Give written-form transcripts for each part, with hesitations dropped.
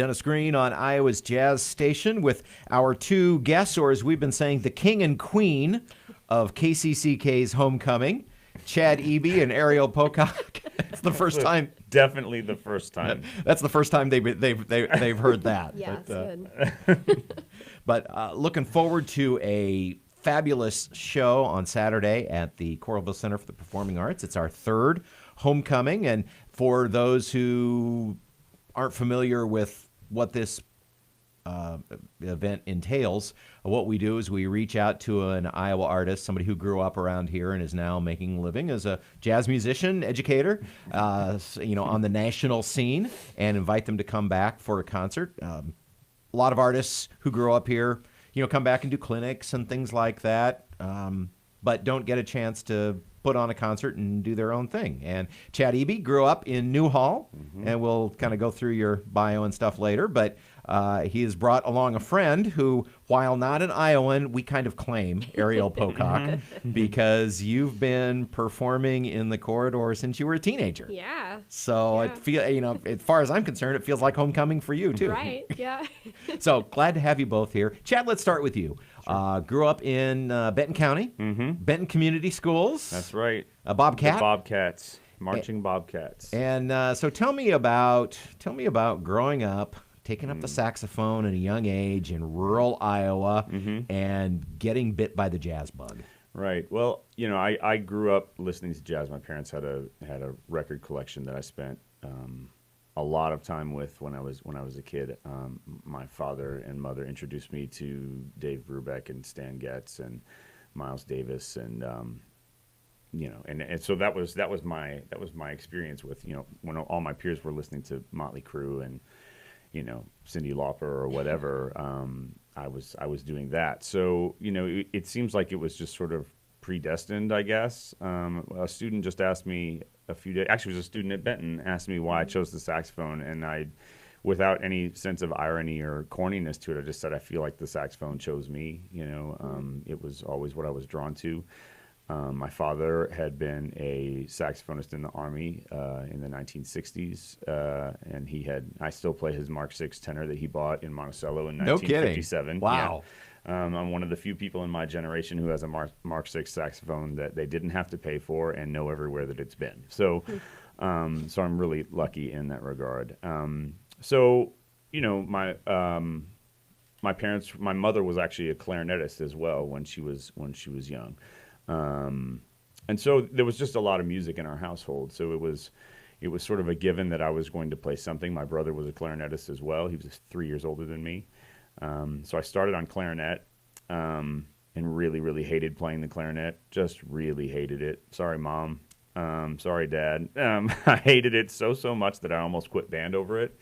Dennis Green on Iowa's Jazz Station with our two guests, or as we've been saying, the king and queen of KCCK's homecoming, Chad Eby and Ariel Pocock. It's the first time. Definitely the first time. That's the first time they've heard that. Yeah, But looking forward to a fabulous show on Saturday at the Coralville Center for the Performing Arts. It's our third homecoming, and for those who aren't familiar with what this event entails, what we do is we reach out to an Iowa artist, somebody who grew up around here and is now making a living as a jazz musician, educator, on the national scene, and invite them to come back for a concert. A lot of artists who grew up here, come back and do clinics and things like that, but don't get a chance to put on a concert and do their own thing. And Chad Eby grew up in Newhall, and we'll kind of go through your bio and stuff later, but he has brought along a friend who, while not an Iowan, we kind of claim, Ariel Pocock, because you've been performing in the corridor since you were a teenager. Yeah. So it as far as I'm concerned, it feels like homecoming for you too. Right, yeah. So glad to have you both here. Chad, let's start with you. Sure. Grew up in Benton County, Benton Community Schools. That's right. A Bobcat. The Bobcats, marching Bobcats. And so tell me about growing up, taking up the saxophone at a young age in rural Iowa, and getting bit by the jazz bug. Right. Well, I grew up listening to jazz. My parents had a record collection that I spent a lot of time with when I was a kid. My father and mother introduced me to Dave Brubeck and Stan Getz and Miles Davis, and and so that was my experience with when all my peers were listening to Motley Crue and Cyndi Lauper or whatever. I was doing that. So it seems like it was just sort of predestined, I guess. A student just asked me actually it was a student at Benton, asked me why I chose the saxophone, and I, without any sense of irony or corniness to it, I just said I feel like the saxophone chose me. It was always what I was drawn to. My father had been a saxophonist in the Army in the 1960s, and I still play his Mark VI tenor that he bought in Monticello in 1957. No kidding. Wow. Yeah. I'm one of the few people in my generation who has a Mark VI saxophone that they didn't have to pay for and know everywhere that it's been. So so I'm really lucky in that regard. My parents, my mother was actually a clarinetist as well when she was young. And so there was just a lot of music in our household. So it was sort of a given that I was going to play something. My brother was a clarinetist as well. He was 3 years older than me. So I started on clarinet, and really, really hated playing the clarinet. Just really hated it. Sorry, Mom. Sorry, Dad. I hated it so much that I almost quit band over it.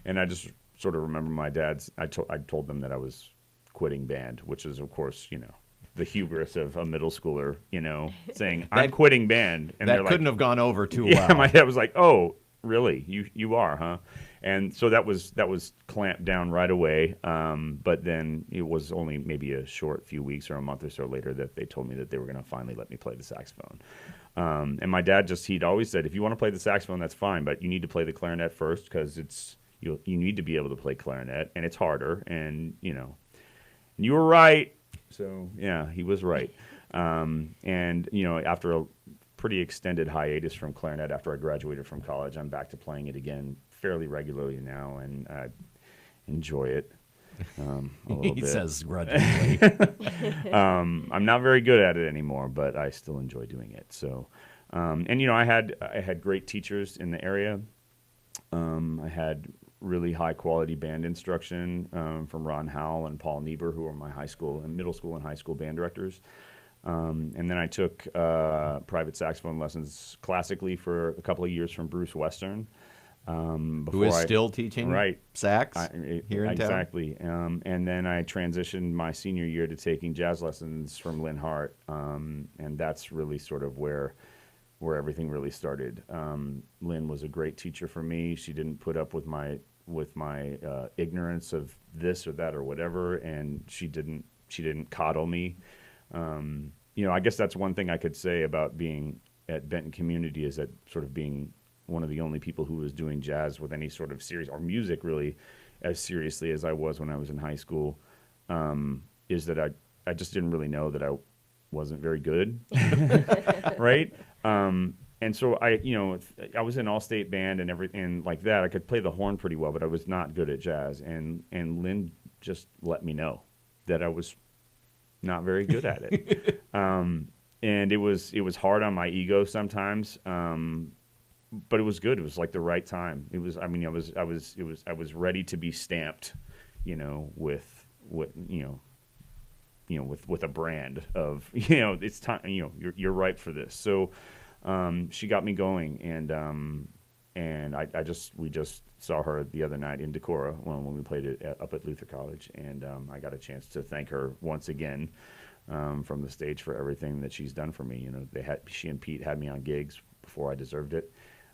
And I just sort of remember my dad's, I told them that I was quitting band, which is, of course, the hubris of a middle schooler, saying, I'm quitting band. And that couldn't have gone over too well. Yeah, my dad was like, oh, really? You are, huh? And so that was clamped down right away. But then it was only maybe a short few weeks or a month or so later that they told me that they were going to finally let me play the saxophone. And my dad he'd always said, if you want to play the saxophone, that's fine, but you need to play the clarinet first because you need to be able to play clarinet, and it's harder. And, you were right. So, yeah, he was right. And, after a pretty extended hiatus from clarinet after I graduated from college, I'm back to playing it again fairly regularly now, and I enjoy it a little bit. He says grudgingly. I'm not very good at it anymore, but I still enjoy doing it. So, I had great teachers in the area. I had really high quality band instruction from Ron Howell and Paul Niebuhr, who were my middle school and high school band directors. And then I took private saxophone lessons classically for a couple of years from Bruce Western. Who is still teaching sax here in town? Exactly. And then I transitioned my senior year to taking jazz lessons from Lynn Hart. And that's really sort of where everything really started. Lynn was a great teacher for me. She didn't put up with my ignorance of this or that or whatever, and she didn't coddle me. I guess that's one thing I could say about being at Benton Community, is that sort of being one of the only people who was doing jazz with any sort of series or music really as seriously as I was when I was in high school, is that I just didn't really know that I wasn't very good, right? And so I was in all-state band and everything like that. I could play the horn pretty well, but I was not good at jazz. And Lynn just let me know that I was not very good at it. And it was hard on my ego sometimes. But it was good. It was like the right time. It was. I mean, I was ready to be stamped, with with a brand of, it's time. You're ripe for this. So, she got me going, and we just saw her the other night in Decorah when we played it up at Luther College, and I got a chance to thank her once again, from the stage for everything that she's done for me. She and Pete had me on gigs before I deserved it.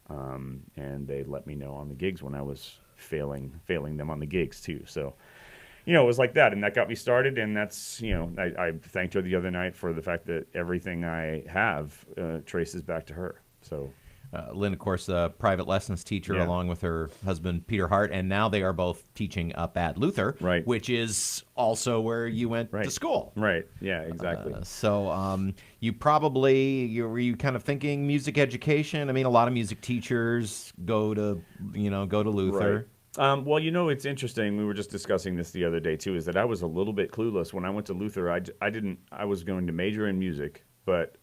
And they let me know on the gigs when I was failing them on the gigs too. So, it was like that, and that got me started. And that's, I thanked her the other night for the fact that everything I have traces back to her. So, Lynn, of course, a private lessons teacher, along with her husband, Peter Hart, and now they are both teaching up at Luther, right, which is also where you went to school. Right, yeah, exactly. So were you kind of thinking music education? I mean, a lot of music teachers go to Luther. Right. Well, it's interesting. We were just discussing this the other day, too, is that I was a little bit clueless. When I went to Luther, I was going to major in music, but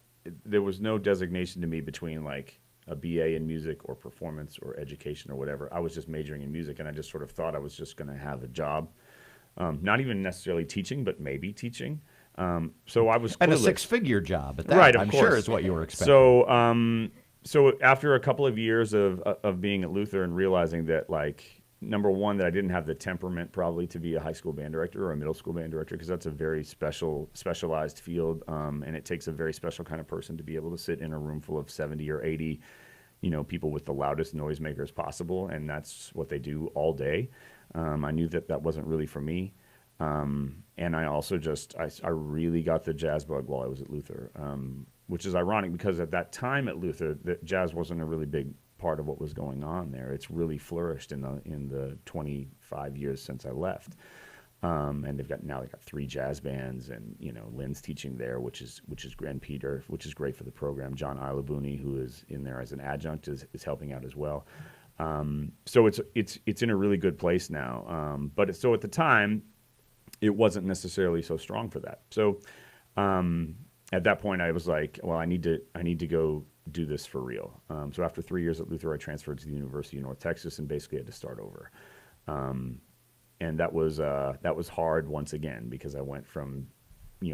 there was no designation to me between, like, a BA in music or performance or education or whatever. I was just majoring in music, and I just sort of thought I was just going to have a job. Not even necessarily teaching, but maybe teaching. So I was clueless. And a six-figure job at that, right, I'm course. sure is what you were expecting. So after a couple of years of being at Luther and realizing that, like, number one, that I didn't have the temperament probably to be a high school band director or a middle school band director, because that's a very specialized field, and it takes a very special kind of person to be able to sit in a room full of 70 or 80, people with the loudest noisemakers possible, and that's what they do all day. I knew that wasn't really for me, and I also I really got the jazz bug while I was at Luther, which is ironic because at that time at Luther, jazz wasn't a really big part of what was going on there. It's really flourished in the 25 years since I left, and they've got 3 jazz bands, and Lynn's teaching there, which is and Peter, which is great for the program. John Ilabuni, who is in there as an adjunct, is helping out as well. So it's in a really good place now. But so at the time, it wasn't necessarily so strong for that. So at that point, I was like, well, I need to go do this for real. So after 3 years at Luther, I transferred to the University of North Texas and basically had to start over. And that was hard once again, because I went from,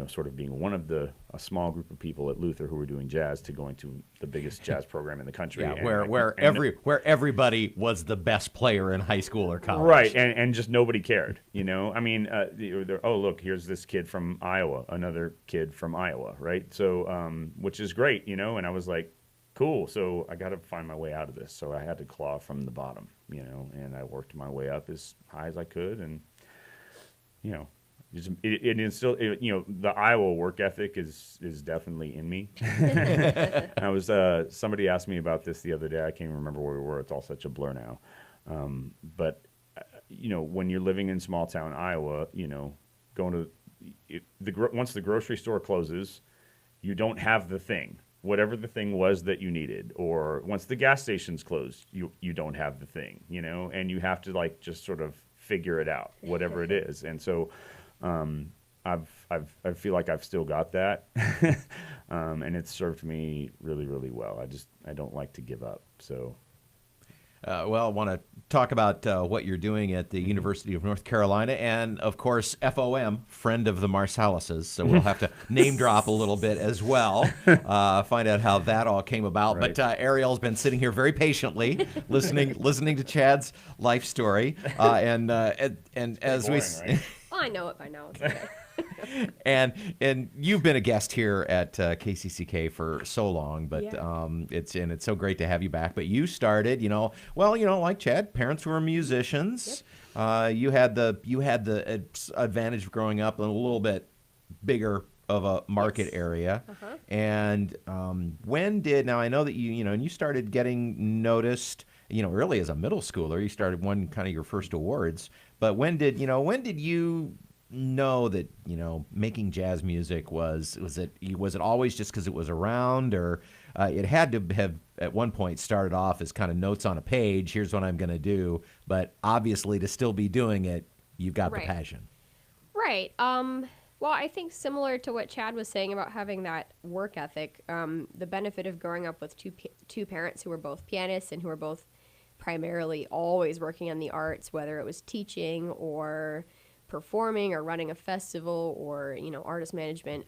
sort of being one of a small group of people at Luther who were doing jazz to going to the biggest jazz program in the country. Yeah, where everybody was the best player in high school or college. Right, and just nobody cared, I mean, oh, look, here's this kid from Iowa, another kid from Iowa, right? So, which is great, and I was like, cool, so I got to find my way out of this. So I had to claw from the bottom, and I worked my way up as high as I could, and, it instilled, the Iowa work ethic is definitely in me. I was somebody asked me about this the other day. I can't even remember where we were. It's all such a blur now. But when you're living in small town Iowa, going to once the grocery store closes, you don't have the thing, whatever the thing was that you needed. Or once the gas station's closed, you don't have the thing, and you have to, like, just sort of figure it out, whatever it is. And so I feel like I've still got that, and it's served me really, really well. I don't like to give up. So, I want to talk about what you're doing at the University of North Carolina, and of course, FOM, friend of the Marsalises. So we'll have to name drop a little bit as well, find out how that all came about. Right. But Ariel's been sitting here very patiently, listening to Chad's life story, and as boring, right? Well, I know it by now. It's okay. And you've been a guest here at KCCK for so long, but it's so great to have you back. But you started, like Chad, parents were musicians. Yep. You had the advantage of growing up in a little bit bigger of a market area. Uh-huh. And now I know that you started getting noticed, really as a middle schooler. You started won kind of your first awards. But when did you know that making jazz music was it always just because it was around, or it had to have at one point started off as kind of notes on a page, here's what I'm going to do, but obviously to still be doing it, you've got the Right. passion. Right. Well, I think similar to what Chad was saying about having that work ethic, the benefit of growing up with two parents who were both pianists and who were both primarily always working in the arts, whether it was teaching or performing or running a festival or, artist management,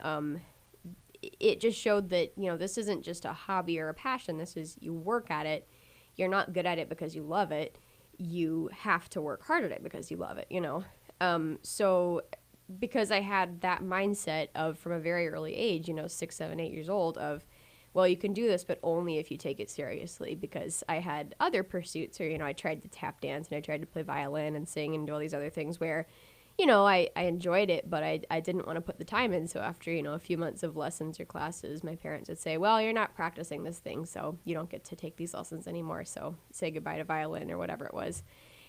it just showed that, this isn't just a hobby or a passion. This is, you work at it. You're not good at it because you love it. You have to work hard at it because you love it, So because I had that mindset of, from a very early age, 6, 7, 8 years old, of, well, you can do this, but only if you take it seriously, because I had other pursuits where, I tried to tap dance and I tried to play violin and sing and do all these other things where, I enjoyed it, but I didn't want to put the time in. So after, a few months of lessons or classes, my parents would say, well, you're not practicing this thing, so you don't get to take these lessons anymore. So say goodbye to violin or whatever it was.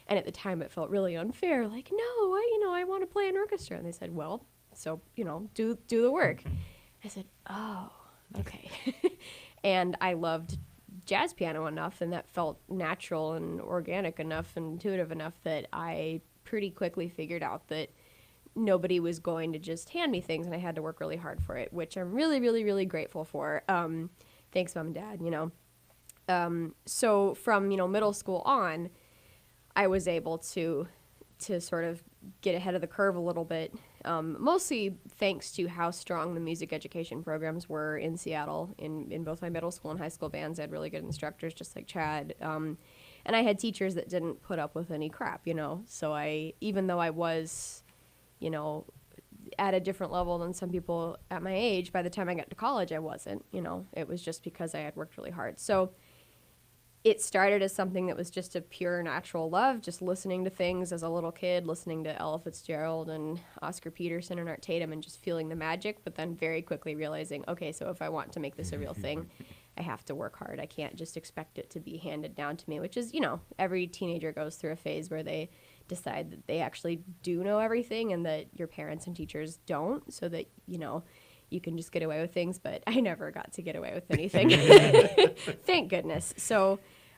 And at the time, it felt really unfair. Like, no, I want to play an orchestra. And they said, well, so, do the work. I said, oh, okay. And I loved jazz piano enough, and that felt natural and organic enough and intuitive enough that I pretty quickly figured out that nobody was going to just hand me things, and I had to work really hard for it, which I'm really, really, really grateful for. Thanks, Mom and Dad, So from, middle school on, I was able to sort of get ahead of the curve a little bit, mostly thanks to how strong the music education programs were in Seattle. In both my middle school and high school bands, I had really good instructors, just like Chad. And I had teachers that didn't put up with any crap, So even though I was, at a different level than some people at my age, by the time I got to college, I wasn't, It was just because I had worked really hard. So it started as something that was just a pure natural love, just listening to things as a little kid, listening to Ella Fitzgerald and Oscar Peterson and Art Tatum and just feeling the magic, but then very quickly realizing, okay, so if I want to make this a real thing, I have to work hard. I can't just expect it to be handed down to me, which is, every teenager goes through a phase where they decide that they actually do know everything and that your parents and teachers don't, so that, you can just get away with things, but I never got to get away with anything. Thank goodness. So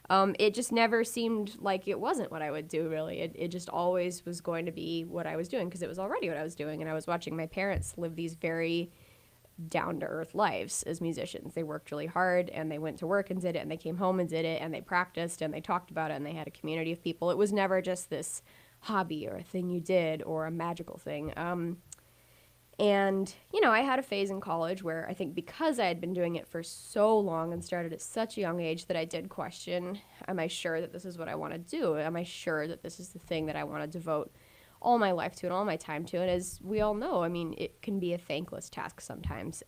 it just never seemed like it wasn't what I would do, really. It just always was going to be what I was doing, because it was already what I was doing, and I was watching my parents live these very down-to-earth lives as musicians. They worked really hard, and they went to work and did it, and they came home and did it, and they practiced, and they talked about it, and they had a community of people. It was never just this hobby or a thing you did or a magical thing. And, I had a phase in college where I think because I had been doing it for so long and started at such a young age that I did question, am I sure that this is what I want to do? Am I sure that this is the thing that I want to devote all my life to and all my time to? And as we all know, it can be a thankless task sometimes.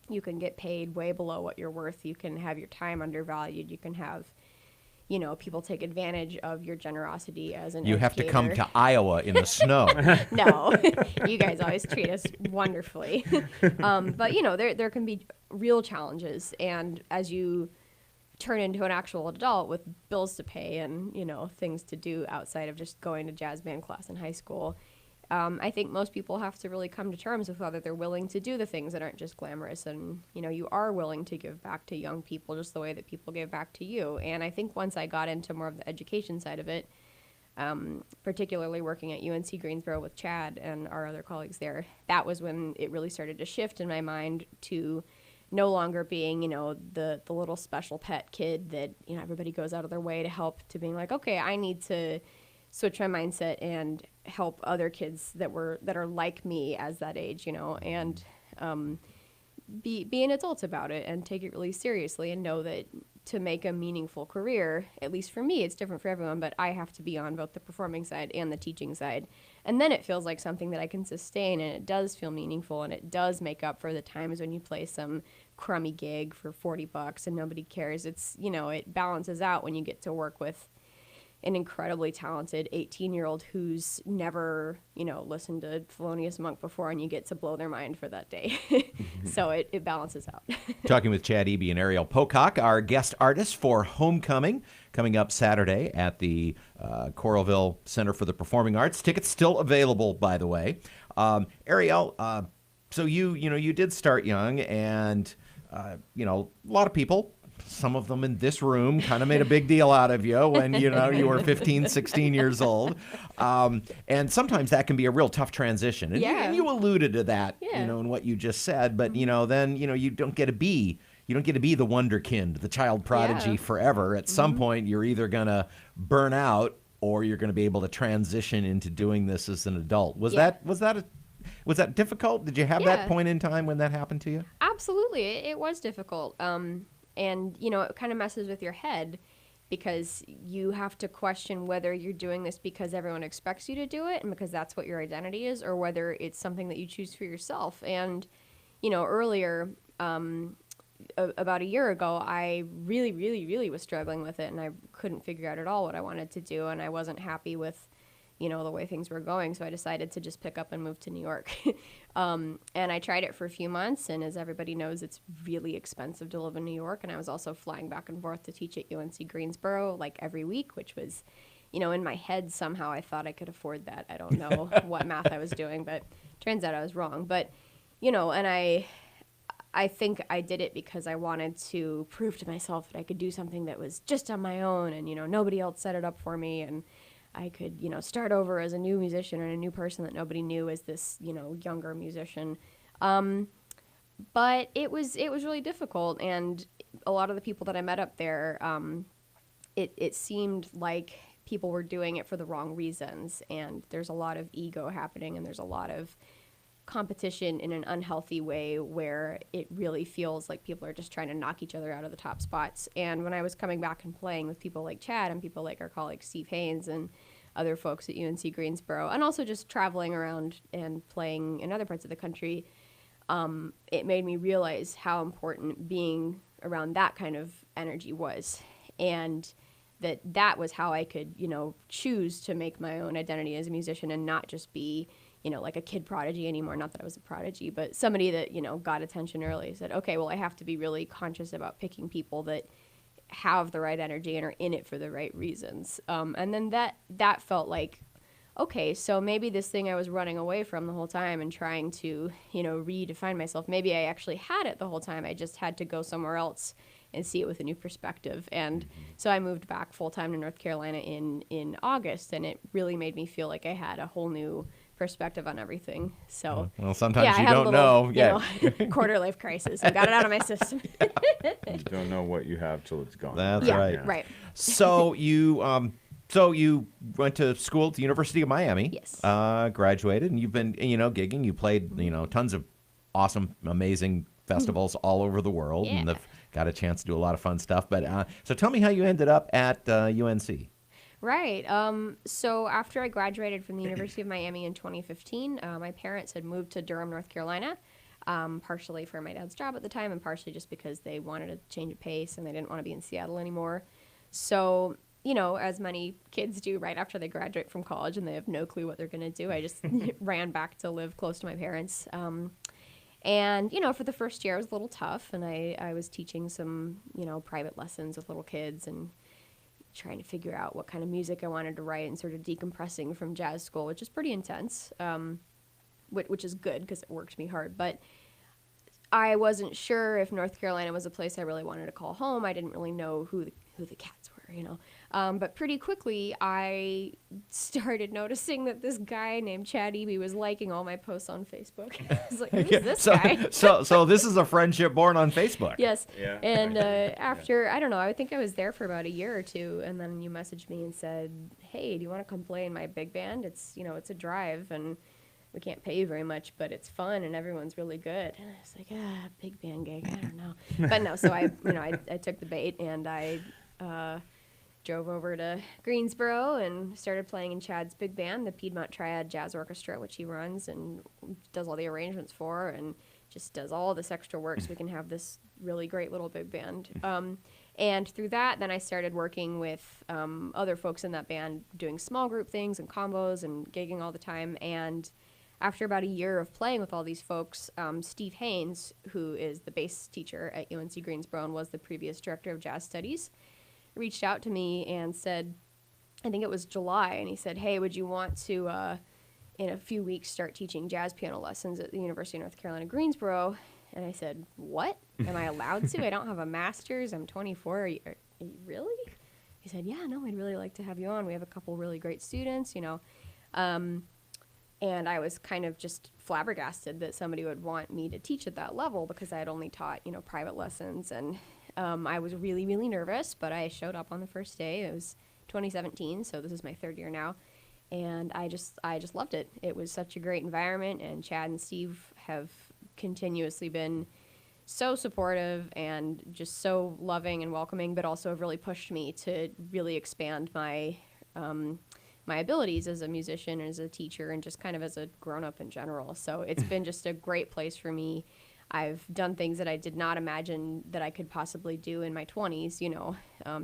You can get paid way below what you're worth. You can have your time undervalued. You can have people take advantage of your generosity as an educator. You have to come to Iowa in the snow. No, you guys always treat us wonderfully. But, there can be real challenges. And as you turn into an actual adult with bills to pay and, things to do outside of just going to jazz band class in high school, I think most people have to really come to terms with whether they're willing to do the things that aren't just glamorous, and you are willing to give back to young people just the way that people give back to you. And I think once I got into more of the education side of it, particularly working at UNC Greensboro with Chad and our other colleagues there, that was when it really started to shift in my mind to no longer being, the little special pet kid that, everybody goes out of their way to help, to being like, okay, I need to switch my mindset and help other kids that are like me as that age, and be an adult about it and take it really seriously, and know that to make a meaningful career, at least for me, it's different for everyone, but I have to be on both the performing side and the teaching side. And then it feels like something that I can sustain, and it does feel meaningful, and it does make up for the times when you play some crummy gig for $40 and nobody cares. It's, it balances out when you get to work with an incredibly talented 18-year-old who's never, listened to Thelonious Monk before, and you get to blow their mind for that day. So it balances out. Talking with Chad Eby and Ariel Pocock, our guest artists for Homecoming, coming up Saturday at the Coralville Center for the Performing Arts. Tickets still available, by the way. Ariel, so you did start young, and a lot of people, some of them in this room, kind of made a big deal out of you when you were 15, 16 years old, and sometimes that can be a real tough transition. And, Yeah. and you alluded to that, Yeah. in what you just said. But then you don't get to be the wonderkind, the child prodigy Yeah. forever. At some point, you're either gonna burn out or you're going to be able to transition into doing this as an adult. Was Yeah. that difficult? Did you have Yeah. that point in time when that happened to you? Absolutely. It was difficult. And, it kind of messes with your head because you have to question whether you're doing this because everyone expects you to do it and because that's what your identity is, or whether it's something that you choose for yourself. And, earlier, about a year ago, I really, really, really was struggling with it, and I couldn't figure out at all what I wanted to do, and I wasn't happy with the way things were going, so I decided to just pick up and move to New York. And I tried it for a few months, and as everybody knows, it's really expensive to live in New York, and I was also flying back and forth to teach at UNC Greensboro, like, every week, which was, in my head, somehow I thought I could afford that. I don't know what math I was doing, but turns out I was wrong. But, and I think I did it because I wanted to prove to myself that I could do something that was just on my own, and, nobody else set it up for me, and I could, start over as a new musician and a new person that nobody knew as this, younger musician. But it was really difficult, and a lot of the people that I met up there, it seemed like people were doing it for the wrong reasons, and there's a lot of ego happening, and there's a lot of competition in an unhealthy way where it really feels like people are just trying to knock each other out of the top spots. And when I was coming back and playing with people like Chad and people like our colleague Steve Haynes and other folks at UNC Greensboro, and also just traveling around and playing in other parts of the country, it made me realize how important being around that kind of energy was. And that was how I could, choose to make my own identity as a musician and not just be like a kid prodigy anymore. Not that I was a prodigy, but somebody that, got attention early. Said, okay, well, I have to be really conscious about picking people that have the right energy and are in it for the right reasons. And then that felt like, okay, so maybe this thing I was running away from the whole time and trying to, redefine myself, maybe I actually had it the whole time. I just had to go somewhere else and see it with a new perspective. And so I moved back full-time to North Carolina in August, and it really made me feel like I had a whole new perspective on everything. So well, sometimes I you had don't a know. little, quarter life crisis. I got it out of my system. You don't know what you have till it's gone. That's Yeah, right. right. So you went to school at the University of Miami. Yes. Graduated, and you've been gigging. You played tons of awesome, amazing festivals all over the world, Yeah. and have got a chance to do a lot of fun stuff. But so tell me how you ended up at UNC. Right. So after I graduated from the University of Miami in 2015, my parents had moved to Durham, North Carolina, partially for my dad's job at the time and partially just because they wanted a change of pace and they didn't want to be in Seattle anymore. So, as many kids do right after they graduate from college and they have no clue what they're going to do, I just ran back to live close to my parents. And, for the first year, it was a little tough, and I was teaching some, private lessons with little kids and trying to figure out what kind of music I wanted to write and sort of decompressing from jazz school, which is pretty intense, which is good because it worked me hard. But I wasn't sure if North Carolina was a place I really wanted to call home. I didn't really know who the cats were, But pretty quickly, I started noticing that this guy named Chad Eby was liking all my posts on Facebook. I was like, who's this guy? So this is a friendship born on Facebook. Yes. Yeah. And after, I don't know, I think I was there for about a year or two, and then you messaged me and said, hey, do you want to come play in my big band? It's, it's a drive, and we can't pay you very much, but it's fun, and everyone's really good. And I was like, big band gig, I don't know. But no, so I took the bait, and I drove over to Greensboro and started playing in Chad's big band, the Piedmont Triad Jazz Orchestra, which he runs and does all the arrangements for, and just does all this extra work so we can have this really great little big band. And through that, then I started working with other folks in that band, doing small group things and combos and gigging all the time. And after about a year of playing with all these folks, Steve Haynes, who is the bass teacher at UNC Greensboro and was the previous director of jazz studies, reached out to me and said, I think it was July, and he said, hey, would you want to, in a few weeks, start teaching jazz piano lessons at the University of North Carolina, Greensboro? And I said, what? Am I allowed to? I don't have a master's. I'm 24. Are you really? He said, yeah, no, I'd really like to have you on. We have a couple really great students, you know. And I was kind of just flabbergasted that somebody would want me to teach at that level because I had only taught, you know, private lessons. And I was really, really nervous, but I showed up on the first day. It was 2017, so this is my third year now. And I just loved it. It was such a great environment, and Chad and Steve have continuously been so supportive and just so loving and welcoming, but also have really pushed me to really expand my my abilities as a musician and as a teacher and just kind of as a grown-up in general. So it's been just a great place for me. I've done things that I did not imagine that I could possibly do in my 20s, you know,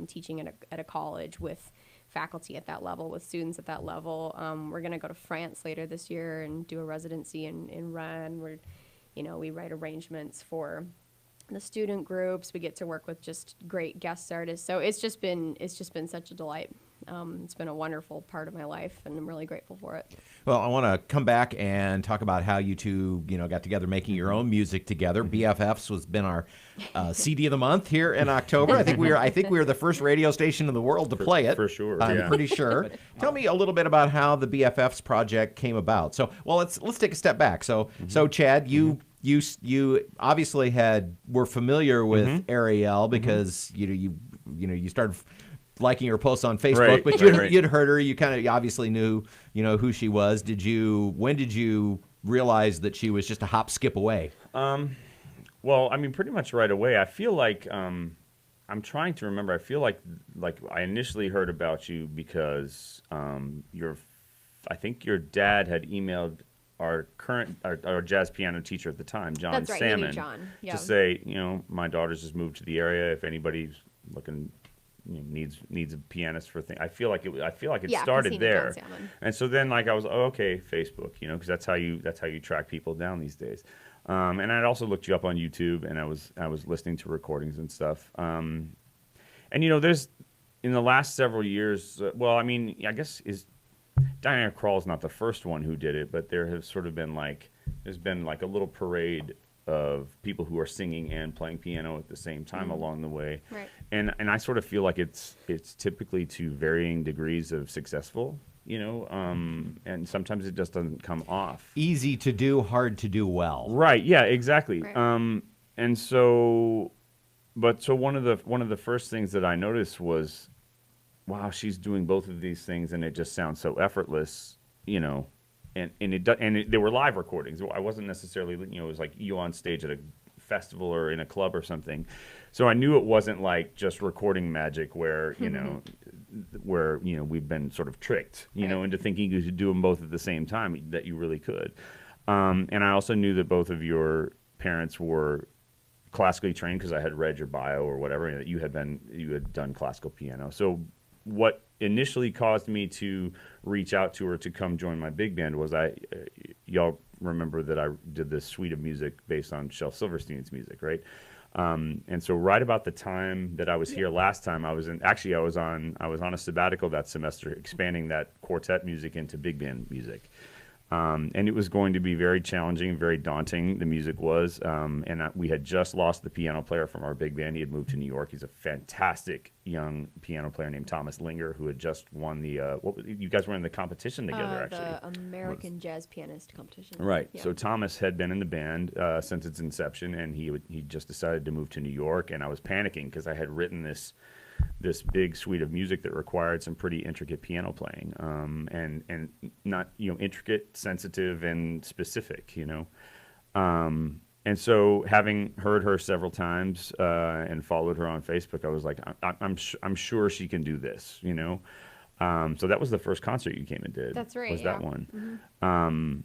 teaching at a college with faculty at that level, with students at that level. We're going to go to France later this year and do a residency in Rennes. We write arrangements for the student groups. We get to work with just great guest artists. So it's just been such a delight. It's been a wonderful part of my life, and I'm really grateful for it. Well, I want to come back and talk about how you two, got together making your own music together. BFFs has been our CD of the month here in October. I think we were the first radio station in the world to play it. For sure, I'm pretty sure. Tell me a little bit about how the BFFs project came about. So, well, let's take a step back. So Chad, you obviously were familiar with Ariel because you started liking her posts on Facebook, but you'd heard her. You obviously knew who she was. When did you realize that she was just a hop skip away? Well, I mean, pretty much right away. I feel like I'm trying to remember. I feel like I initially heard about you because I think your dad had emailed our jazz piano teacher at the time, John That's right, Salmon, John. Yeah. to say, my daughter's just moved to the area. If anybody's looking, needs a pianist for things. I feel like it started there. And so then I was, okay, Facebook, because that's how you track people down these days. And I'd also looked you up on YouTube, and I was listening to recordings and stuff. And there's in the last several years. I guess Diana Krall's not the first one who did it, but there has sort of been there's been a little parade of people who are singing and playing piano at the same time along the way. Right. And I sort of feel like it's typically to varying degrees of successful, and sometimes it just doesn't come off. Easy to do, hard to do well. Right, yeah, exactly. Right. And so one of the first things that I noticed was, wow, she's doing both of these things and it just sounds so effortless, And there were live recordings. I wasn't necessarily, it was like you on stage at a festival or in a club or something. So I knew it wasn't like just recording magic where, we've been sort of tricked, into thinking you could do them both at the same time, that you really could. And I also knew that both of your parents were classically trained because I had read your bio or whatever, and that you had done classical piano. So what initially caused me to reach out to her to come join my big band was y'all remember that I did this suite of music based on Shel Silverstein's music, right? And so right about the time that I was here last time, I was on a sabbatical that semester, expanding that quartet music into big band music. And it was going to be very challenging, very daunting, the music was. We had just lost the piano player from our big band. He had moved to New York. He's a fantastic young piano player named Thomas Linger, who had just won you guys were in the competition together, actually. The American Jazz Pianist Competition. Right. Yeah. So Thomas had been in the band since its inception, and he just decided to move to New York, and I was panicking because I had written this big suite of music that required some pretty intricate piano playing, and not intricate, sensitive, and specific. And so, having heard her several times and followed her on Facebook, I was like, I'm sure she can do this. So that was the first concert you came and did. That's right. Was yeah. that one? Mm-hmm.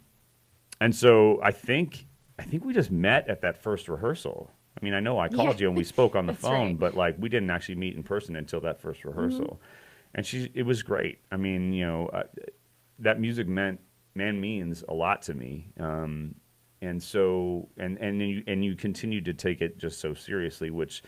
And so I think I think we just met at that first rehearsal. I mean, I know I called you and we spoke on the That's phone, right. but like we didn't actually meet in person until that first rehearsal. And it was great. I mean, that music means a lot to me. And so, and you continue to take it just so seriously, which,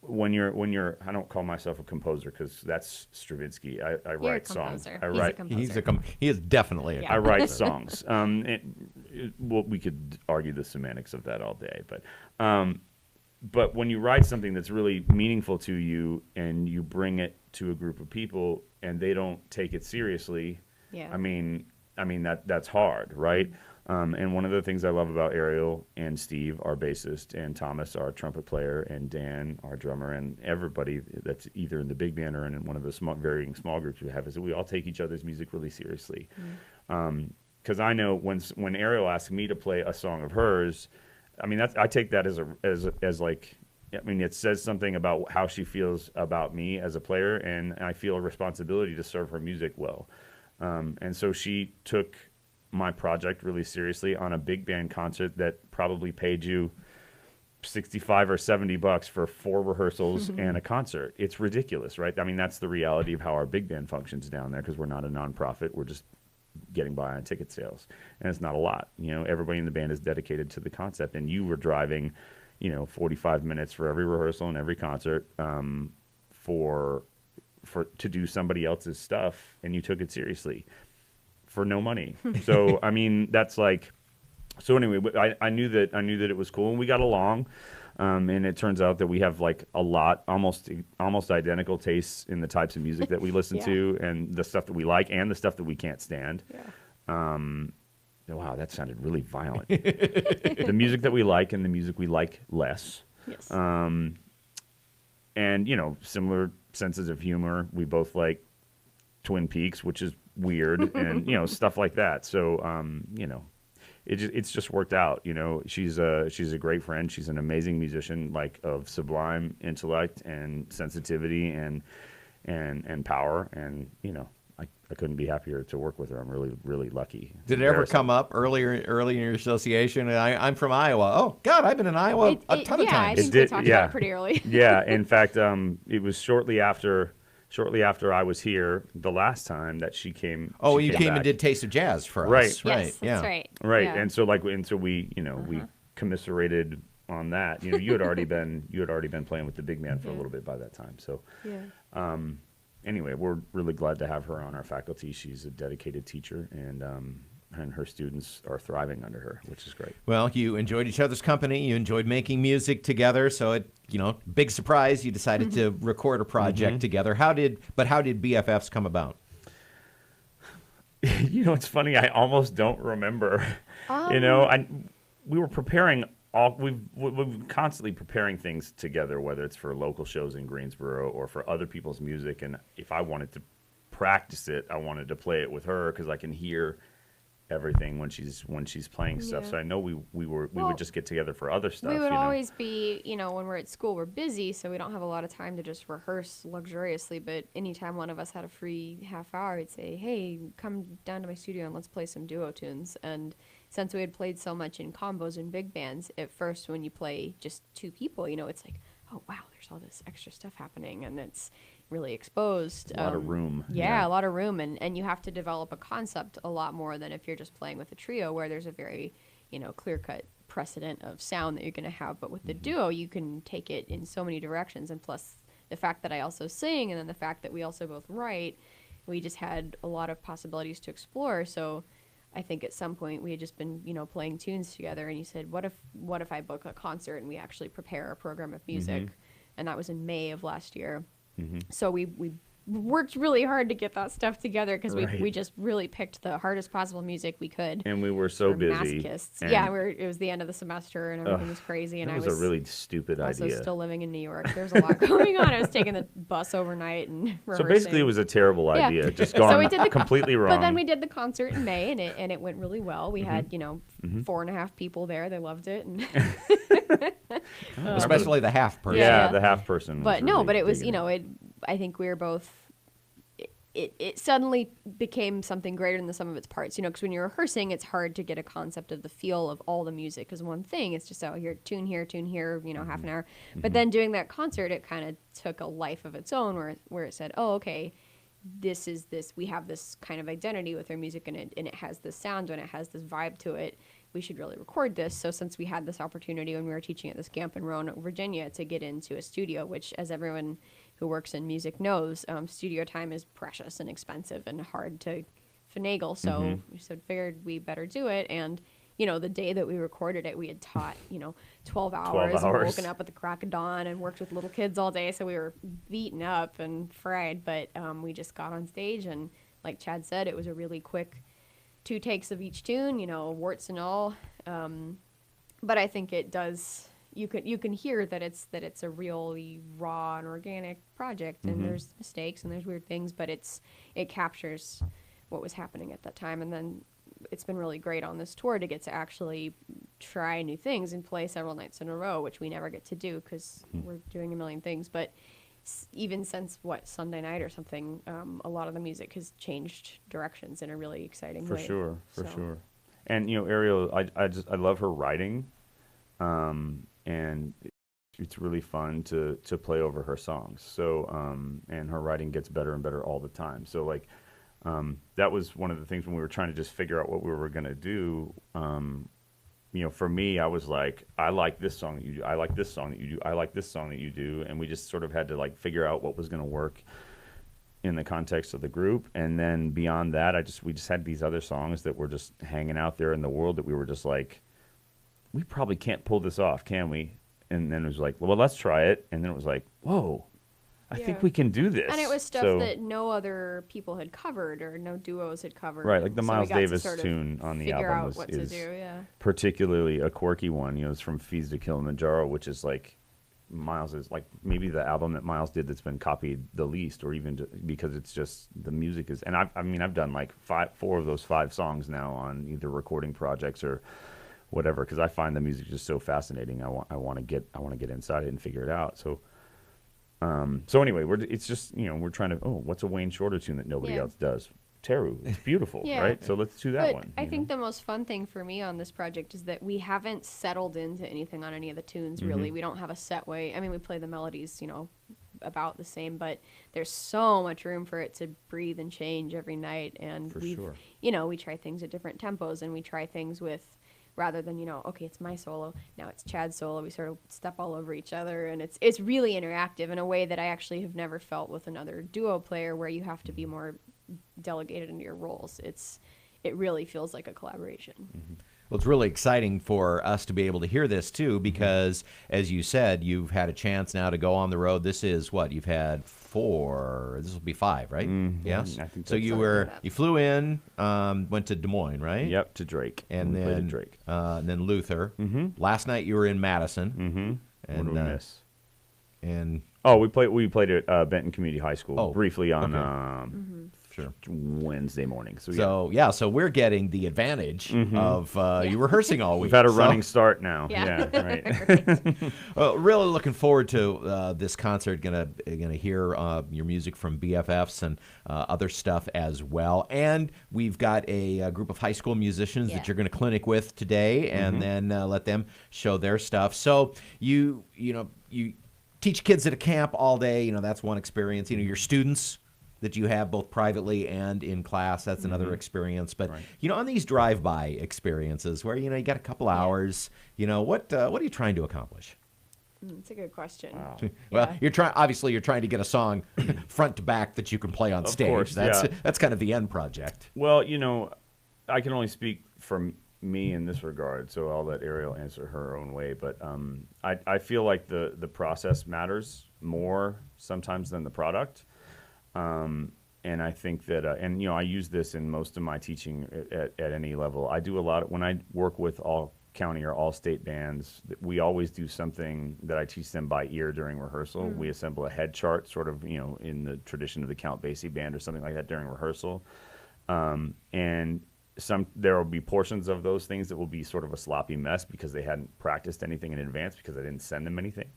when you're, I don't call myself a composer because that's Stravinsky. I You're a write songs. composer. I He's a write. composer. He is definitely a Yeah. I write songs. Well, we could argue the semantics of that all day, but when you write something that's really meaningful to you and you bring it to a group of people and they don't take it seriously, Yeah. I mean that's hard, right? And one of the things I love about Ariel and Steve, our bassist, and Thomas, our trumpet player, and Dan, our drummer, and everybody that's either in the big band or in one of the varying small groups we have is that we all take each other's music really seriously. Because I know when Ariel asks me to play a song of hers, I mean I take that as like, I mean, it says something about how she feels about me as a player, and I feel a responsibility to serve her music well. And so she took my project really seriously on a big band concert that probably paid you $65 or $70 for 4 rehearsals and a concert. It's ridiculous, right? I mean, that's the reality of how our big band functions down there, because we're not a nonprofit. We're just getting by on ticket sales, and it's not a lot. Everybody in the band is dedicated to the concept, and you were driving 45 minutes for every rehearsal and every concert to do somebody else's stuff, and you took it seriously for no money. So I mean, that's like, so anyway, I knew that it was cool, and we got along, and it turns out that we have like a lot, almost identical tastes in the types of music that we listen to, and the stuff that we like and the stuff that we can't stand. Wow, that sounded really violent. The music that we like and the music we like less. Yes. And similar senses of humor. We both like Twin Peaks, which is weird, and stuff like that. So it's just worked out. She's a great friend. She's an amazing musician, like of sublime intellect and sensitivity and power. And I couldn't be happier to work with her. I'm really, really lucky. Did it ever come up early in your association? I'm from Iowa. Oh God, I've been in Iowa a ton of I times. think we talked about it pretty early. Yeah, in fact, it was shortly after I was here the last time that she came. Oh, she you came back. and did Taste of Jazz for Right. us, right? Yes, Yeah. that's right. Right, Yeah. and so we we commiserated on that. You had already been playing with the big man for a little bit by that time. So anyway, we're really glad to have her on our faculty. She's a dedicated teacher, and her students are thriving under her, which is great. Well, you enjoyed each other's company. You enjoyed making music together. So big surprise, you decided to record a project together. How did BFFs come about? It's funny. I almost don't remember. We were preparing. We've constantly preparing things together, whether it's for local shows in Greensboro or for other people's music. And if I wanted to practice it, I wanted to play it with her because I can hear everything when she's playing stuff. Yeah. So I know we would just get together for other stuff. We would always be, when we're at school, we're busy, so we don't have a lot of time to just rehearse luxuriously. But anytime one of us had a free half hour, I'd say, hey, come down to my studio and let's play some duo tunes. And since we had played so much in combos and big bands, at first when you play just 2 people, it's like, oh, wow, there's all this extra stuff happening, and it's really exposed. A lot of room. Yeah, a lot of room, and you have to develop a concept a lot more than if you're just playing with a trio where there's a very, clear-cut precedent of sound that you're going to have. But with the duo, you can take it in so many directions, and plus the fact that I also sing, and then the fact that we also both write, we just had a lot of possibilities to explore. So I think at some point we had just been, playing tunes together, and you said, what if I book a concert and we actually prepare a program of music? And that was in May of last year. So we worked really hard to get that stuff together because we just really picked the hardest possible music we could. And we were so busy. Masochists. Yeah, it was the end of the semester and everything was crazy. And That I was a really stupid also idea. still living in New York. There's a lot going on. I was taking the bus overnight and rehearsing. So basically, it was a terrible idea. Just So gone we did completely wrong. But then we did the concert in May, and it went really well. We had 4.5 people there. They loved it, and Especially the half person. Yeah, the half person. but was really it was digging it. I think we were both. it suddenly became something greater than the sum of its parts, because when you're rehearsing, it's hard to get a concept of the feel of all the music, because one thing, it's just, here, tune here, half an hour. But then doing that concert, it kind of took a life of its own, where it said, oh, okay, we have this kind of identity with our music, and it has this sound, and it has this vibe to it. We should really record this. So since we had this opportunity when we were teaching at this camp in Roanoke, Virginia, to get into a studio, which, as everyone who works in music knows, studio time is precious and expensive and hard to finagle. So we figured we better do it. And, the day that we recorded it, we had taught, 12 hours. And woken up at the crack of dawn and worked with little kids all day. So we were beaten up and fried. But we just got on stage, and like Chad said, it was a really quick 2 takes of each tune, warts and all. But I think it does. You can hear that it's a really raw and organic project, and there's mistakes and there's weird things, but it captures what was happening at that time. And then it's been really great on this tour to get to actually try new things and play several nights in a row, which we never get to do because we're doing a million things. But even since Sunday night or something, a lot of the music has changed directions in a really exciting way. For sure. And Ariel, I love her writing, and it's really fun to play over her songs. So and her writing gets better and better all the time. So that was one of the things when we were trying to just figure out what we were going to do. For me, I was like, I like this song that you do. I like this song that you do. I like this song that you do. And we just sort of had to figure out what was going to work in the context of the group. And then beyond that, we just had these other songs that were just hanging out there in the world that we were just like, we probably can't pull this off, can we? And then it was like, well, let's try it. And then it was like, whoa, I think we can do this. And it was stuff that no other people had covered or no duos had covered. Right, like the Miles Davis tune on the album is particularly a quirky one. It's from Fees to Kilimanjaro, which is Miles is maybe the album that Miles did that's been copied the least, or even because it's just the music is. And I've done 4 of those 5 songs now on either recording projects or whatever, because I find the music just so fascinating. I want to get inside it and figure it out. So anyway, it's just we're trying to what's a Wayne Shorter tune that nobody else does? Teru. It's beautiful, right? So let's do that one. I think the most fun thing for me on this project is that we haven't settled into anything on any of the tunes. Really, we don't have a set way. I mean, we play the melodies, about the same, but there's so much room for it to breathe and change every night. And we try things at different tempos, and we try things with. Rather than, okay, it's my solo, now it's Chad's solo. We sort of step all over each other, and it's really interactive in a way that I actually have never felt with another duo player, where you have to be more delegated into your roles. It really feels like a collaboration. Well, it's really exciting for us to be able to hear this, too, because, as you said, you've had a chance now to go on the road. This is what? You've had 4. This will be 5, right? Yes? I think so you flew in, went to Des Moines, right? Yep, to Drake. And then Drake. Then Luther. Last night you were in Madison. And what did we miss? And we played at Benton Community High School briefly on Wednesday morning. So we're getting the advantage of you rehearsing all week. We've had a running start now. Yeah, right. Well, really looking forward to this concert. Gonna hear your music from BFFs and other stuff as well. And we've got a group of high school musicians that you're going to clinic with today, and then let them show their stuff. So you teach kids at a camp all day. That's one experience. Your students that you have both privately and in class, that's another experience. But on these drive-by experiences where you got a couple hours, what are you trying to accomplish? That's a good question. Wow. Well, you're trying to get a song front to back that you can play on stage. Course, that's kind of the end project. Well, I can only speak for me in this regard, so I'll let Ariel answer her own way. But I feel like the process matters more sometimes than the product. And I think that, I use this in most of my teaching at any level. I do a lot when I work with all county or all state bands. We always do something that I teach them by ear during rehearsal. We assemble a head chart, sort of, in the tradition of the Count Basie band or something like that during rehearsal. And there will be portions of those things that will be sort of a sloppy mess because they hadn't practiced anything in advance because I didn't send them anything.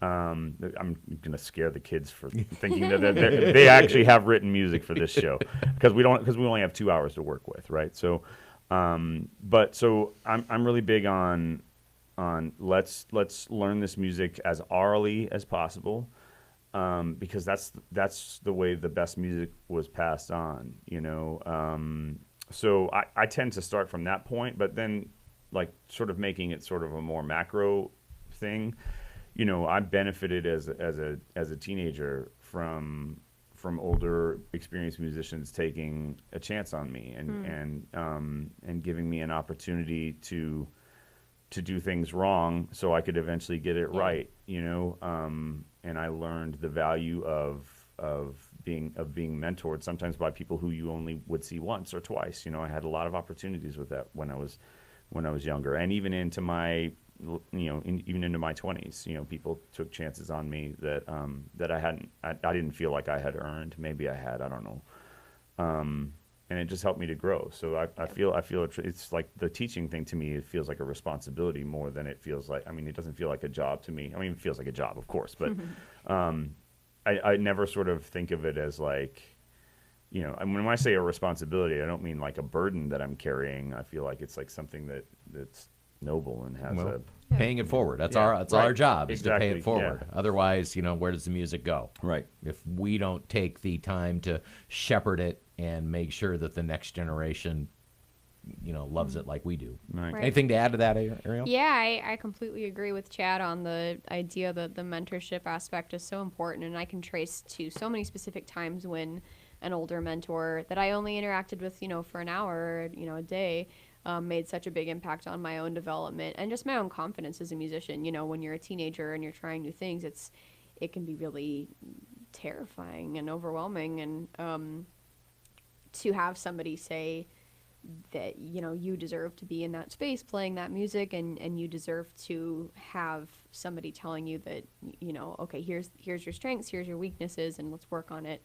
I'm gonna scare the kids for thinking that they actually have written music for this show, because we only have 2 hours to work with, right? So, but I'm really big on let's learn this music as orally as possible, because that's the way the best music was passed on, you know. So I tend to start from that point, but then like sort of making it sort of a more macro thing. You know, I benefited as a teenager from older experienced musicians taking a chance on me and giving me an opportunity to do things wrong so I could eventually get it right, you know. And I learned the value of being mentored, sometimes by people who you only would see once or twice. You know, I had a lot of opportunities with that when I was younger, and even into my even into my 20s, you know, people took chances on me that I didn't feel like I had earned. Maybe I had, I don't know. And it just helped me to grow. So I feel it's like the teaching thing to me, it feels like a responsibility more than it feels like, I mean, it doesn't feel like a job to me. I mean, it feels like a job, of course, but I never sort of think of it as like, you know, I mean, when I say a responsibility, I don't mean like a burden that I'm carrying. I feel like it's like something that's noble and has paying it forward. That's Yeah, our job, is to pay exactly, it forward. yeah. Otherwise, you know, where does the music go? Right. If we don't take the time to shepherd it and make sure that the next generation, you know, loves it like we do. Right. Right. Anything to add to that, Ariel? Yeah, I completely agree with Chad on the idea that the mentorship aspect is so important, and I can trace to so many specific times when an older mentor that I only interacted with, you know, for an hour, you know, a day, made such a big impact on my own development and just my own confidence as a musician. You know, when you're a teenager and you're trying new things, it can be really terrifying and overwhelming, and to have somebody say that, you know, you deserve to be in that space playing that music, and you deserve to have somebody telling you that, you know, okay, here's your strengths, here's your weaknesses, and let's work on it.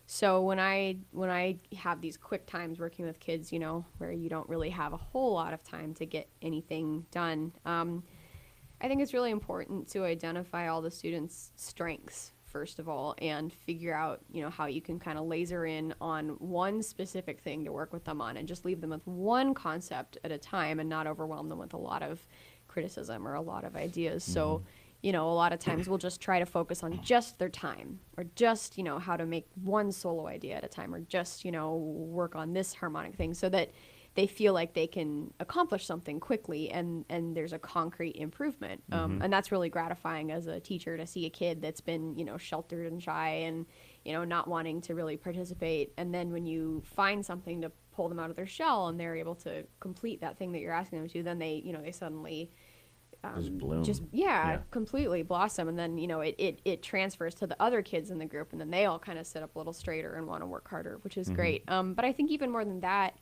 So when I have these quick times working with kids, you know, where you don't really have a whole lot of time to get anything done, I think it's really important to identify all the students' strengths first of all, and figure out, you know, how you can kind of laser in on one specific thing to work with them on, and just leave them with one concept at a time and not overwhelm them with a lot of criticism or a lot of ideas. Mm-hmm. So, you know, a lot of times we'll just try to focus on just their time, or just, you know, how to make one solo idea at a time, or just, you know, work on this harmonic thing, so that they feel like they can accomplish something quickly, and there's a concrete improvement. And that's really gratifying as a teacher, to see a kid that's been, you know, sheltered and shy and, you know, not wanting to really participate. And then when you find something to pull them out of their shell and they're able to complete that thing that you're asking them to, then they, you know, they suddenly just bloom. Completely blossom. And then, you know, it transfers to the other kids in the group, and then they all kind of sit up a little straighter and want to work harder, which is great. But I think even more than that,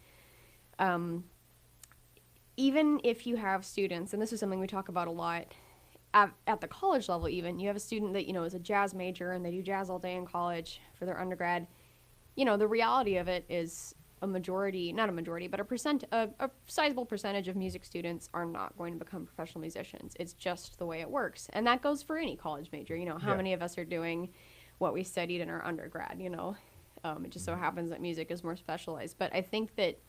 even if you have students, and this is something we talk about a lot at the college level, even you have a student that, you know, is a jazz major and they do jazz all day in college for their undergrad, you know, the reality of it is a sizable percentage of music students are not going to become professional musicians. It's just the way it works. And that goes for any college major. You know, how many of us are doing what we studied in our undergrad, you know? It just so happens that music is more specialized. But I think that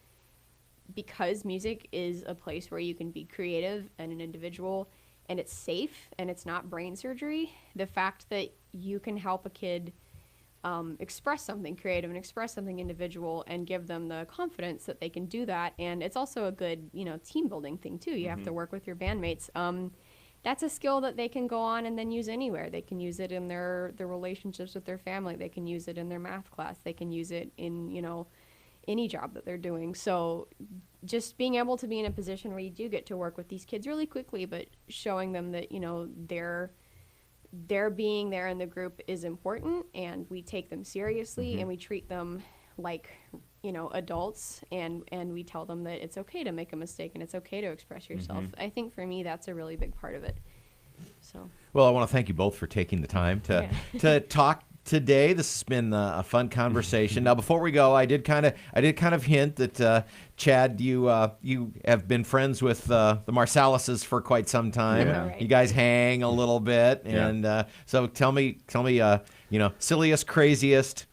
because music is a place where you can be creative and an individual, and it's safe and it's not brain surgery, the fact that you can help a kid express something creative and express something individual and give them the confidence that they can do that. And it's also a good, you know, team building thing too. You have to work with your bandmates. That's a skill that they can go on and then use anywhere. They can use it in their relationships with their family. They can use it in their math class. They can use it in, you know, any job that they're doing. So just being able to be in a position where you do get to work with these kids really quickly, but showing them that, you know, their being there in the group is important, and we take them seriously, and we treat them like, you know, adults, and we tell them that it's okay to make a mistake and it's okay to express yourself. I think for me that's a really big part of it. So well, I want to thank you both for taking the time to talk today. This has been a fun conversation. Now, before we go, I did kind of hint that Chad, you have been friends with the Marsalises for quite some time. Yeah. Right. You guys hang a little bit, and so tell me, silliest, craziest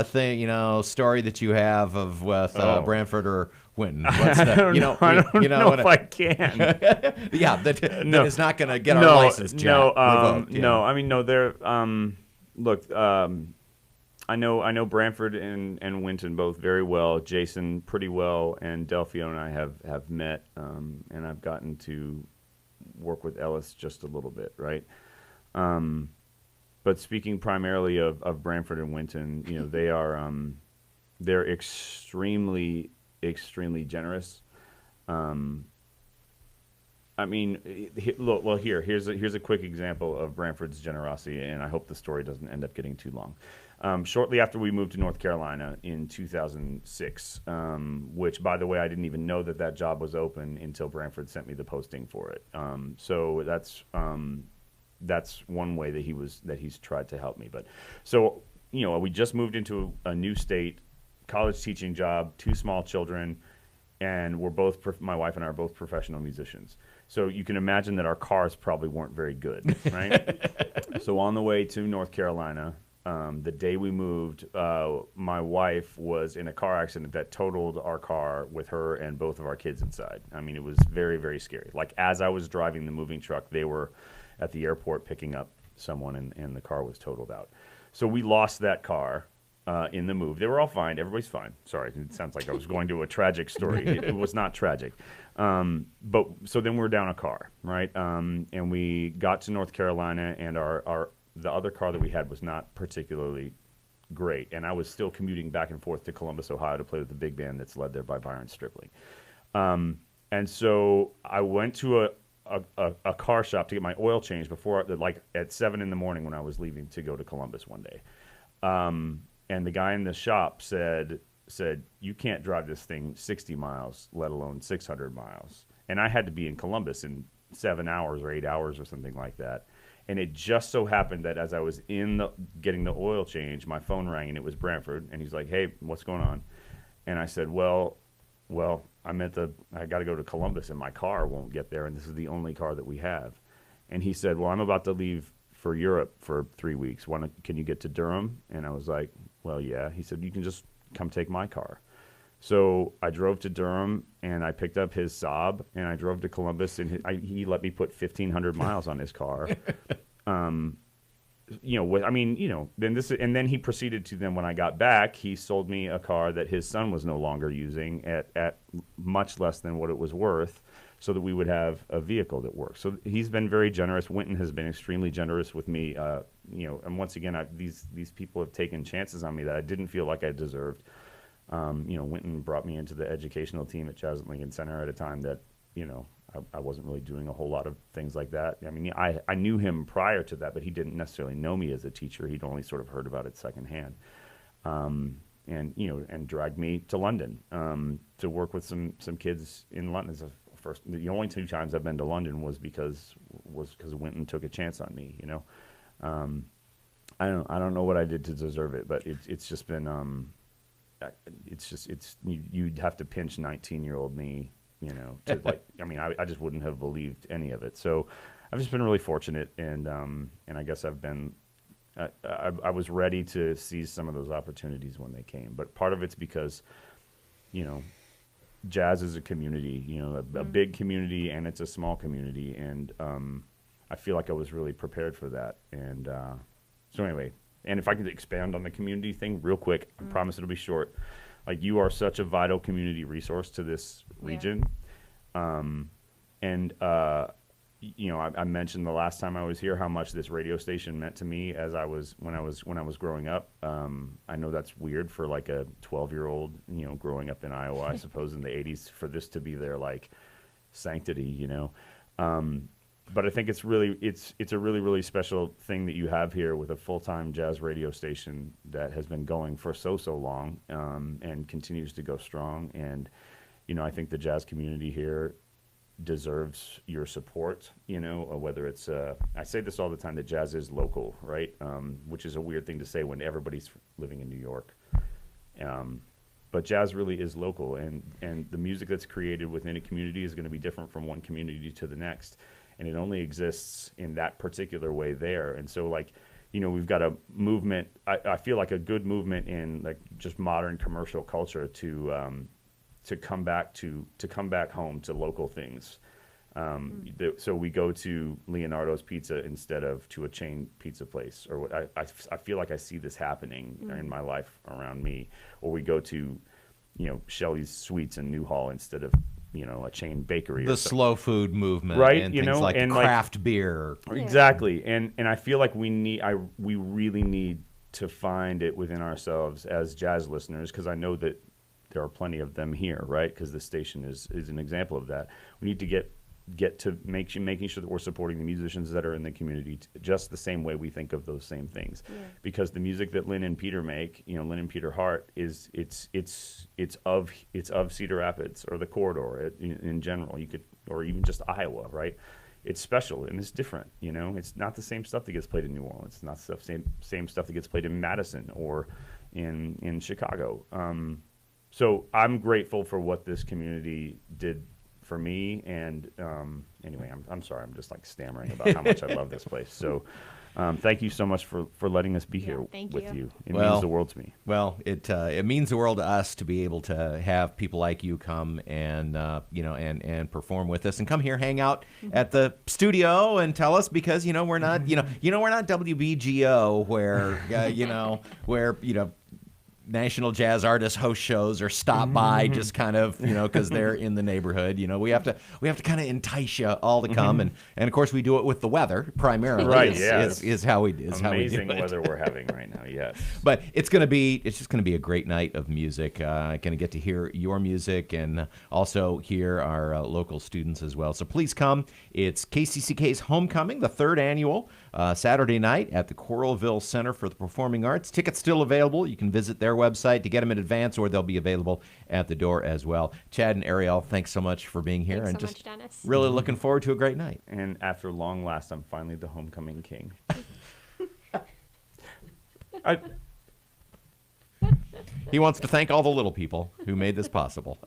thing, story that you have of with Branford or Winton. What's I don't know. I don't know if I can. Yeah, that No. is not going to get our license. Chad, revoked, yeah. No. I mean, no. They're look. I know Branford and Winton both very well. Jason pretty well, and Delphio and I have met, and I've gotten to work with Ellis just a little bit, right? But speaking primarily of Branford and Winton, they are they're extremely generous. I mean, look. Here's a quick example of Branford's generosity, and I hope the story doesn't end up getting too long. Shortly after we moved to North Carolina in 2006, which, by the way, I didn't even know that job was open until Branford sent me the posting for it. So that's one way that he's tried to help me. But so we just moved into a new state, college teaching job, 2 small children, and my wife and I are both professional musicians. So you can imagine that our cars probably weren't very good, right? So on the way to North Carolina, the day we moved, my wife was in a car accident that totaled our car with her and both of our kids inside. I mean, it was very, very scary. Like, as I was driving the moving truck, they were at the airport picking up someone, and the car was totaled out. So we lost that car in the move. They were all fine. Everybody's fine. Sorry, it sounds like I was going to a tragic story. It was not tragic. But so then we're down a car, right? And we got to North Carolina, and the other car that we had was not particularly great. And I was still commuting back and forth to Columbus, Ohio to play with the big band that's led there by Byron Stripling. And so I went to a car shop to get my oil changed at 7 in the morning when I was leaving to go to Columbus one day. And the guy in the shop said, you can't drive this thing 60 miles, let alone 600 miles. And I had to be in Columbus in 7 hours or 8 hours or something like that. And it just so happened that as I was getting the oil change, my phone rang, and it was Branford. And he's like, hey, what's going on? And I said, well, I got to go to Columbus, and my car won't get there, and this is the only car that we have. And he said, well, I'm about to leave for Europe for 3 weeks. Can you get to Durham? And I was like, well, yeah. He said, you can just come take my car. So I drove to Durham, and I picked up his Saab, and I drove to Columbus, and he let me put 1,500 miles on his car. Then he proceeded to, then when I got back, he sold me a car that his son was no longer using at much less than what it was worth, so that we would have a vehicle that works. So he's been very generous. Winton has been extremely generous with me. And once again, these people have taken chances on me that I didn't feel like I deserved. Winton brought me into the educational team at Jazz at Lincoln Center at a time that, I wasn't really doing a whole lot of things like that. I mean, I knew him prior to that, but he didn't necessarily know me as a teacher. He'd only sort of heard about it secondhand. And dragged me to London to work with some kids in London. The only 2 times I've been to London was because Winton took a chance on me. I don't know what I did to deserve it, but it's just been you'd have to pinch 19-year-old me, to I just wouldn't have believed any of it. So I've just been really fortunate, and I guess I was ready to seize some of those opportunities when they came. But part of it's because, jazz is a community, a big community, and it's a small community, and I feel like I was really prepared for that. And so anyway, and if I could expand on the community thing real quick, I promise it'll be short. Like, you are such a vital community resource to this region. I mentioned the last time I was here how much this radio station meant to me when I was growing up. I know that's weird for like a 12-year-old, growing up in Iowa, I suppose in the 80s, for this to be their like sanctity, But I think it's a really, really special thing that you have here with a full-time jazz radio station that has been going for so long, and continues to go strong. And, I think the jazz community here deserves your support, or whether it's, I say this all the time, that jazz is local, right? Which is a weird thing to say when everybody's living in New York. But jazz really is local, and the music that's created within a community is going to be different from one community to the next, and it only exists in that particular way there. And so, like, we've got a movement. I feel like a good movement in like just modern commercial culture to come back home to local things. So we go to Leonardo's Pizza instead of to a chain pizza place, or what I feel like I see this happening in my life around me. Or we go to, Shelley's Sweets in Newhall instead of, a chain bakery. The slow food movement, right? And things like and craft beer. Exactly, and I feel like we really need to find it within ourselves as jazz listeners, because I know that there are plenty of them here, right? Because the station is an example of that. We need to get to making sure that we're supporting the musicians that are in the community just the same way we think of those same things. Yeah. Because the music that Lynn and Peter make, Lynn and Peter Hart, it's of Cedar Rapids or the corridor in general. You could, or even just Iowa, right? It's special and it's different. It's not the same stuff that gets played in New Orleans. It's not the same stuff that gets played in Madison or in Chicago. So I'm grateful for what this community did for me. And anyway, I'm sorry, I'm just like stammering about how much I love this place. So thank you so much for letting us be here with you. It means the world to me. Well, it means the world to us to be able to have people like you come and and perform with us, and come here, hang out at the studio and tell us, because we're not we're not WBGO where national jazz artists host shows or stop by just kind of because they're in the neighborhood. We have to kind of entice you all to come, and of course we do it with the weather primarily. Right, is how we do it. Amazing weather we're having right now. Yes, but it's just going to be a great night of music. Going to get to hear your music and also hear our local students as well. So please come. It's KCCK's Homecoming, the 3rd annual, Saturday night at the Coralville Center for the Performing Arts. Tickets still available. You can visit their website to get them in advance, or they'll be available at the door as well. Chad and Ariel, thanks so much for being here. Thanks and so just much, Dennis. Really looking forward to a great night. And after long last, I'm finally the homecoming king. He wants to thank all the little people who made this possible.